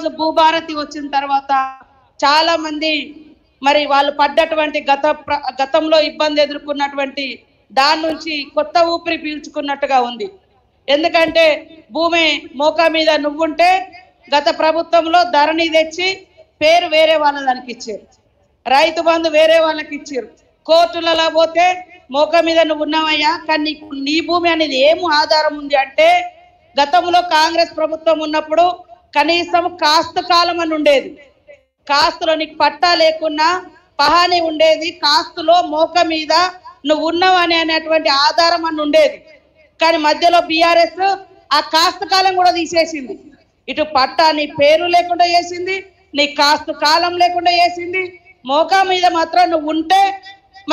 ఈరోజు భూభారతి వచ్చిన తర్వాత చాలా మంది మరి వాళ్ళు పడ్డటువంటి గతంలో ఇబ్బంది ఎదుర్కొన్నటువంటి దాని నుంచి కొత్త ఊపిరి పీల్చుకున్నట్టుగా ఉంది. ఎందుకంటే భూమి మోకా మీద నువ్వుంటే గత ప్రభుత్వంలో ధరణి తెచ్చి పేరు వేరే వాళ్ళ దానికి ఇచ్చారు, రైతు బంధు వేరే వాళ్ళకి ఇచ్చారు. కోర్టులలో పోతే మోకా మీద నువ్వు ఉన్నావయ్యా, కానీ నీ భూమి అనేది ఏం ఆధారం ఉంది అంటే గతంలో కాంగ్రెస్ ప్రభుత్వం ఉన్నప్పుడు కనీసం కాస్తు కాలం అని ఉండేది. కాస్తులో నీకు పట్టా లేకున్నా పహాని ఉండేది, కాస్తులో మోక మీద నువ్వు ఉన్నావని అనేటువంటి ఆధారం అని ఉండేది. కానీ మధ్యలో బీఆర్ఎస్ ఆ కాస్తు కాలం కూడా తీసేసింది. ఇటు పట్టా నీ పేరు లేకుండా చేసింది, నీ కాస్తు కాలం లేకుండా చేసింది. మోకా మీద మాత్రం నువ్వు ఉంటే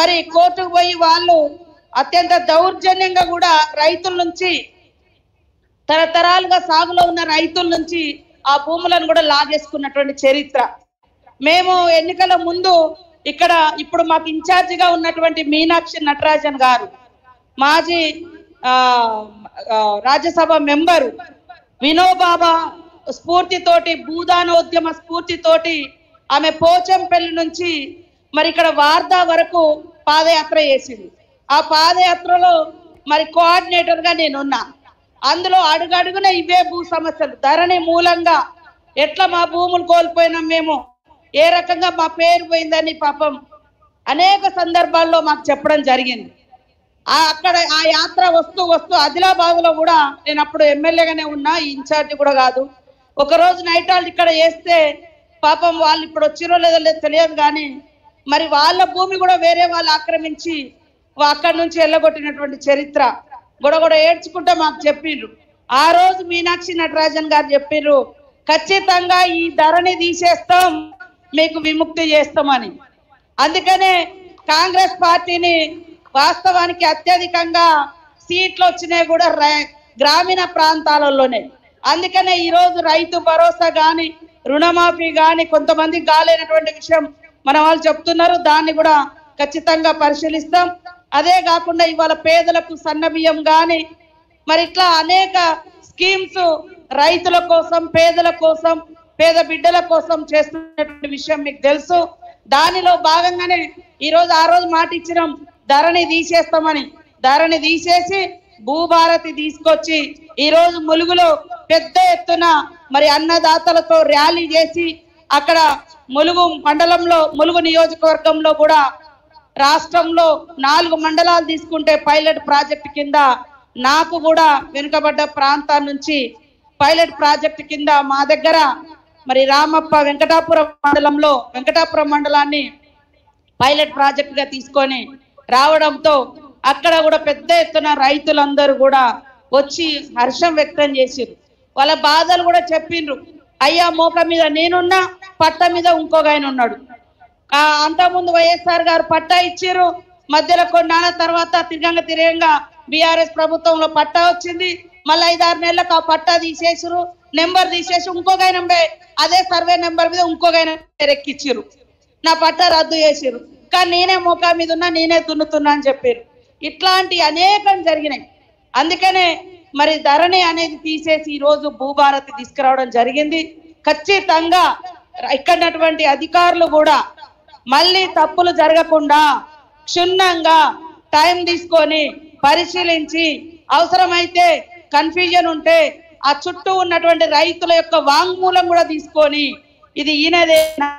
మరి కోర్టుకు పోయి వాళ్ళు అత్యంత దౌర్జన్యంగా కూడా రైతుల నుంచి తరతరాలుగా సాగులో ఉన్న రైతుల నుంచి ఆ భూములను కూడా లాగేసుకున్నటువంటి చరిత్ర. మేము ఎన్నికల ముందు ఇక్కడ ఇప్పుడు మాకు ఇన్ఛార్జిగా ఉన్నటువంటి మీనాక్షి నటరాజన్ గారు, మాజీ రాజ్యసభ మెంబరు, వినోబాబా స్ఫూర్తితోటి, భూదానోద్యమ స్ఫూర్తితోటి ఆమె పోచంపల్లి నుంచి మరి ఇక్కడ వార్దా వరకు పాదయాత్ర చేసింది. ఆ పాదయాత్రలో మరి కోఆర్డినేటర్గా నేనున్నా. అందులో అడుగడుగున ఇవే భూ సమస్యలు, ధరణి మూలంగా ఎట్లా మా భూములు కోల్పోయినాం, మేము ఏ రకంగా మా పేరు పోయిందని పాపం అనేక సందర్భాల్లో మాకు చెప్పడం జరిగింది. అక్కడ ఆ యాత్ర వస్తూ వస్తూ ఆదిలాబాద్లో కూడా నేను అప్పుడు ఎమ్మెల్యేగానే ఉన్నా, ఇన్ఛార్జి కూడా కాదు. ఒకరోజు నైట్ హాల్ట్ ఇక్కడ చేస్తే పాపం వాళ్ళు ఇప్పుడు వచ్చిరో లేదో తెలియదు, కానీ మరి వాళ్ళ భూమి కూడా వేరే వాళ్ళు ఆక్రమించి అక్కడి నుంచి వెళ్ళగొట్టినటువంటి చరిత్ర గొడగొడ ఏడ్చుకుంటే మాకు చెప్పిర్రు. ఆ రోజు మీనాక్షి నటరాజన్ గారు చెప్పిర్రు, ఖచ్చితంగా ఈ ధరణి తీసేస్తాం, మీకు విముక్తి చేస్తామని. అందుకనే కాంగ్రెస్ పార్టీని వాస్తవానికి అత్యధికంగా సీట్లు వచ్చినాయి కూడా గ్రామీణ ప్రాంతాలలోనే. అందుకనే ఈరోజు రైతు భరోసా కానీ రుణమాఫీ కానీ కొంతమంది కాలేనటువంటి విషయం మన వాళ్ళు చెప్తున్నారు, దాన్ని కూడా ఖచ్చితంగా పరిశీలిస్తాం. అదే కాకుండా ఇవాళ పేదలకు సన్నబియ్యం కానీ మరి ఇట్లా అనేక స్కీమ్స్ రైతుల కోసం, పేదల కోసం, పేద బిడ్డల కోసం చేస్తున్నటువంటి విషయం మీకు తెలుసు. దానిలో భాగంగానే ఈరోజు ఆ రోజు మాట ఇచ్చినాం ధరణి తీసేస్తామని. ధరణి తీసేసి భూభారతి తీసుకొచ్చి ఈరోజు ములుగులో పెద్ద ఎత్తున మరి అన్నదాతలతో ర్యాలీ చేసి అక్కడ ములుగు మండలంలో, ములుగు నియోజకవర్గంలో కూడా రాష్ట్రంలో 4 మండలాలు తీసుకుంటే పైలట్ ప్రాజెక్ట్ కింద నాకు కూడా వెనుకబడ్డ ప్రాంతాల నుంచి పైలట్ ప్రాజెక్ట్ కింద మా దగ్గర మరి రామప్ప వెంకటాపురం మండలంలో వెంకటాపురం మండలాన్ని పైలట్ ప్రాజెక్ట్ గా తీసుకొని రావడంతో అక్కడ కూడా పెద్ద ఎత్తున రైతులందరూ కూడా వచ్చి హర్షం వ్యక్తం చేసిరు. వాళ్ళ బాధలు కూడా చెప్పిండ్రు. అయ్యా మోక మీద నేనున్నా, పట్ట మీద ఇంకొక ఆయన ఉన్నాడు. అంతకుముందు వైఎస్ఆర్ గారు పట్టా ఇచ్చారు, మధ్యలో కొన్నాళ్ళ తర్వాత తిరగంగా బీఆర్ఎస్ ప్రభుత్వంలో పట్టా వచ్చింది. మళ్ళీ 5-6 నెలలకు ఆ పట్టా తీసేసారు, నెంబర్ తీసేసి ఇంకొక ఆయన అదే సర్వే నెంబర్ మీద ఇంకొక ఆయన ఎక్కిచ్చారు. నా పట్టా రద్దు చేసారు, కానీ నేనే మోకా మీద ఉన్నా, నేనే దున్నుతున్నా అని చెప్పారు. ఇట్లాంటి అనేకం జరిగినాయి. అందుకనే మరి ధరణి అనేది తీసేసి ఈరోజు భూభారతి తీసుకురావడం జరిగింది. ఖచ్చితంగా ఇక్కడటువంటి అధికారులు కూడా మళ్ళీ తప్పులు జరగకుండా క్షుణ్ణంగా టైం తీసుకొని పరిశీలించి అవసరమైతే కన్ఫ్యూజన్ ఉంటే ఆ చుట్టూ ఉన్నటువంటి రైతుల యొక్క వాంగ్మూలం కూడా తీసుకొని ఇది ఈయనదేనా,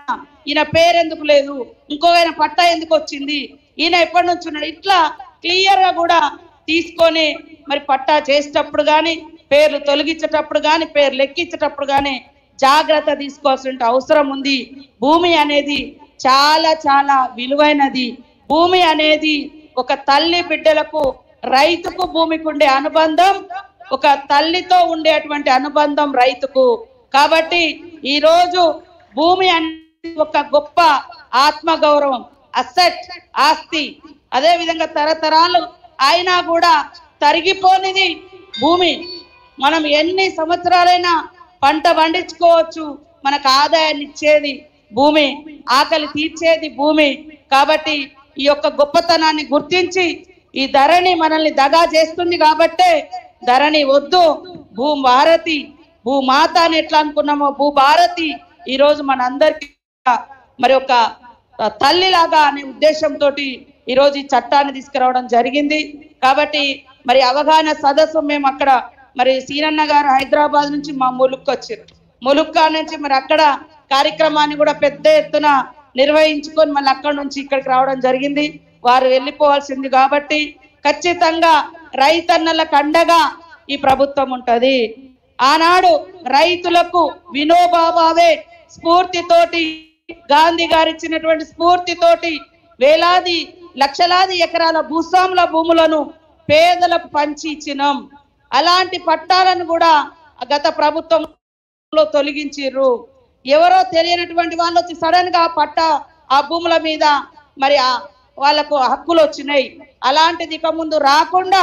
ఈయన పేరెందుకు లేదు, ఇంకో ఆయన పట్టా ఎందుకు వచ్చింది, ఈయన ఎప్పటి నుంచి ఉన్నాడు, ఇట్లా క్లియర్ గా కూడా తీసుకొని మరి పట్టా చేసేటప్పుడు కానీ, పేర్లు తొలగించేటప్పుడు కానీ, పేర్లు లెక్కించేటప్పుడు కానీ జాగ్రత్త తీసుకోవాల్సిన అవసరం ఉంది. భూమి అనేది చాలా చాలా విలువైనది. భూమి అనేది ఒక తల్లి బిడ్డలకు, రైతుకు భూమికి ఉండే అనుబంధం, ఒక తల్లితో ఉండేటువంటి అనుబంధం రైతుకు. కాబట్టి ఈ రోజు భూమి అనేది ఒక గొప్ప ఆత్మగౌరవం, అసెట్, ఆస్తి. అదే విధంగా తరతరాలు అయినా కూడా తరిగిపోనిది భూమి. మనం ఎన్ని సంవత్సరాలైనా పంట పండించుకోవచ్చు, మనకు ఆదాయాన్ని ఇచ్చేది భూమి, ఆకలి తీర్చేది భూమి. కాబట్టి ఈ యొక్క గొప్పతనాన్ని గుర్తించి ఈ ధరణి మనల్ని దగా చేస్తుంది కాబట్టే ధరణి వద్దు, భూభారతి భూమాత అని ఎట్లా అనుకున్నామో భూభారతి ఈరోజు మనందరికీ మరి ఒక తల్లిలాగా అనే ఉద్దేశంతో ఈరోజు ఈ చట్టాన్ని తీసుకురావడం జరిగింది. కాబట్టి మరి అవగాహన సదస్సు మేము అక్కడ మరి సీనన్న గారు హైదరాబాద్ నుంచి మా ములుక్కు వచ్చారు. ములుక్కా నుంచి మరి అక్కడ కార్యక్రమాన్ని కూడా పెద్ద ఎత్తున నిర్వహించుకొని మళ్ళీ అక్కడ నుంచి ఇక్కడికి రావడం జరిగింది. వారు వెళ్ళిపోవాల్సింది కాబట్టి ఖచ్చితంగా రైతన్నలకు అండగా ఈ ప్రభుత్వం ఉంటది. ఆనాడు రైతులకు వినోబాబావే స్ఫూర్తితోటి గాంధీ గారు ఇచ్చినటువంటి స్ఫూర్తితోటి వేలాది లక్షలాది ఎకరాల భూస్వాముల భూములను పేదలకు పంచి ఇచ్చినాం. అలాంటి పట్టాలను కూడా గత ప్రభుత్వంలో తొలగించిర్రు. ఎవరో తెలియనటువంటి వాళ్ళు వచ్చి సడన్ గా ఆ భూముల మీద మరి వాళ్ళకు హక్కులు వచ్చినాయి. అలాంటిది ఇక ముందు రాకుండా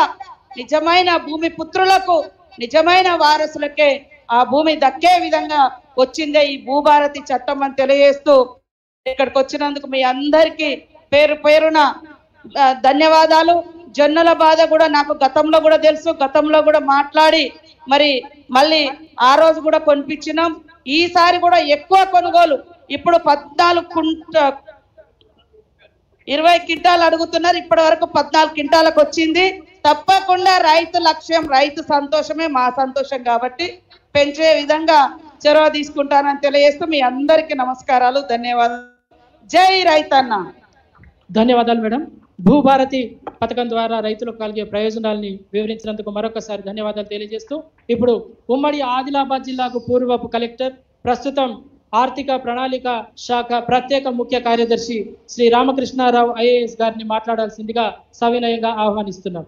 నిజమైన భూమి పుత్రులకు నిజమైన వారసులకే ఆ భూమి దక్కే విధంగా వచ్చిందే ఈ భూభారతి చట్టం అని తెలియజేస్తూ ఇక్కడికి వచ్చినందుకు మీ అందరికీ పేరు పేరున ధన్యవాదాలు. జొన్నల బాధ కూడా నాకు గతంలో కూడా తెలుసు, గతంలో కూడా మాట్లాడి మరి మళ్ళీ ఆ రోజు కూడా కొనిపించినాం. ఈసారి కూడా ఎక్కువ కొనుగోలు, ఇప్పుడు 20 క్వింటాలు అడుగుతున్నారు, ఇప్పటి వరకు 14 క్వింటాలకు వచ్చింది. తప్పకుండా రైతు లక్ష్యం, రైతు సంతోషమే మా సంతోషం కాబట్టి పెంచే విధంగా చొరవ తీసుకుంటానని తెలియజేస్తూ మీ అందరికీ నమస్కారాలు, ధన్యవాదాలు. జై రైతన్న. ధన్యవాదాలు మేడం. భూభారతి పథకం ద్వారా రైతులకు కలిగే ప్రయోజనాలని వివరించినందుకు మరొకసారి ధన్యవాదాలు తెలియజేస్తూ ఇప్పుడు ఉమ్మడి ఆదిలాబాద్ జిల్లాకు పూర్వపు కలెక్టర్, ప్రస్తుతం ఆర్థిక ప్రణాళిక శాఖ ప్రత్యేక ముఖ్య కార్యదర్శి శ్రీ రామకృష్ణారావు ఐఏఎస్ గారిని మాట్లాడాల్సిందిగా సవినయంగా ఆహ్వానిస్తున్నాం.